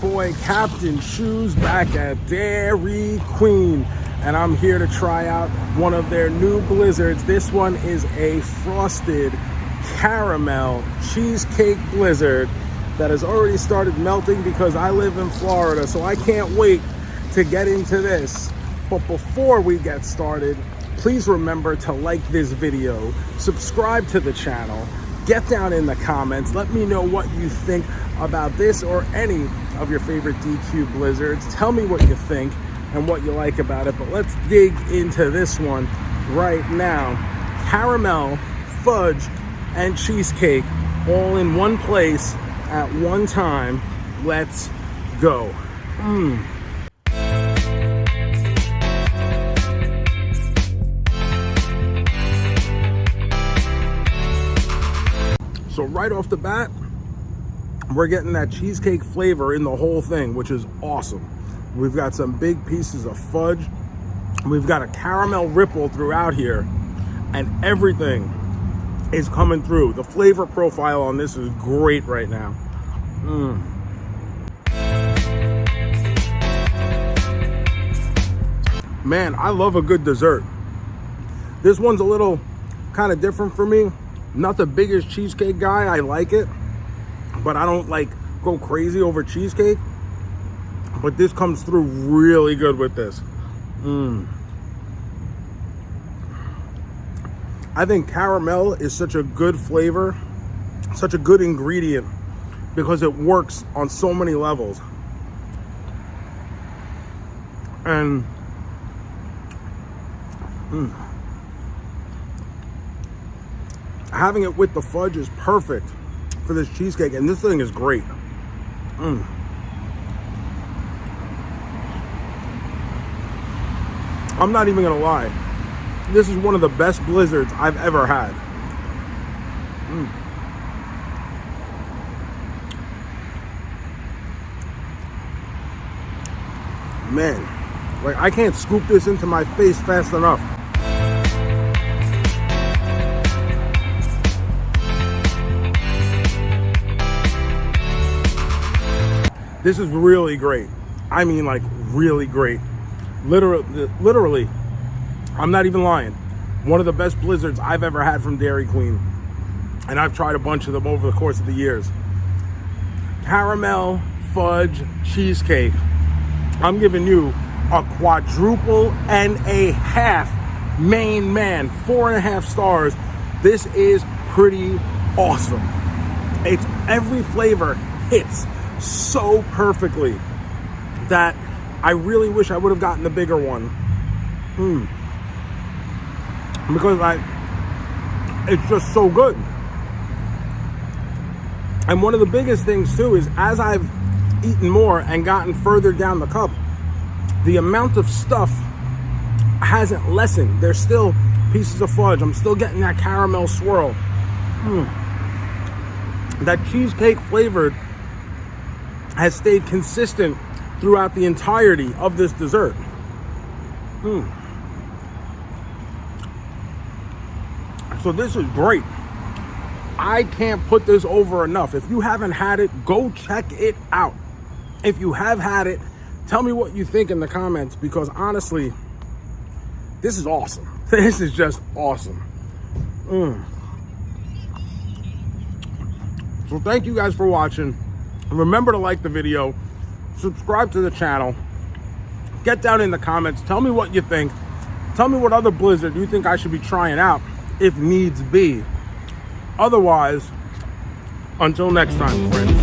boy Captain Shoes back at Dairy Queen, and I'm here to try out one of their new blizzards. This one is a frosted caramel cheesecake blizzard that has already started melting because I live in Florida, so I can't wait to get into this. But before we get started, please remember to like this video, subscribe to the channel, get down in the comments, let me know what you think about this or any of your favorite DQ blizzards. Tell me what you think and what you like about it, but let's dig into this one right now. Caramel, fudge, and cheesecake all in one place at one time. Let's go. So right off the bat, we're getting that cheesecake flavor in the whole thing, which is awesome. We've got some big pieces of fudge. We've got a caramel ripple throughout here, and everything is coming through. The flavor profile on this is great right now. Man, I love a good dessert. This one's a little kind of different for me. Not the biggest cheesecake guy. I like it, but I don't like go crazy over cheesecake. But this comes through really good with this. I think caramel is such a good flavor, such a good ingredient, because it works on so many levels. And having it with the fudge is perfect for this cheesecake, and this thing is great. I'm not even gonna lie, this is one of the best blizzards I've ever had. Man, like I can't scoop this into my face fast enough. This is really great. I mean, like really great. Literally, I'm not even lying. One of the best blizzards I've ever had from Dairy Queen. And I've tried a bunch of them over the course of the years. Caramel, fudge, cheesecake. I'm giving you a quadruple and a half. Main man, 4.5 stars. This is pretty awesome. It's every flavor hits so perfectly that I really wish I would have gotten the bigger one. Because it's just so good. And one of the biggest things too is as I've eaten more and gotten further down the cup, the amount of stuff hasn't lessened. There's still pieces of fudge. I'm still getting that caramel swirl. That cheesecake flavored has stayed consistent throughout the entirety of this dessert. So this is great. I can't put this over enough. If you haven't had it, go check it out. If you have had it, tell me what you think in the comments, because honestly, this is awesome. This is just awesome. So thank you guys for watching. Remember to like the video, subscribe to the channel, get down in the comments, tell me what you think, tell me what other blizzard you think I should be trying out if needs be. Otherwise, until next time, friends.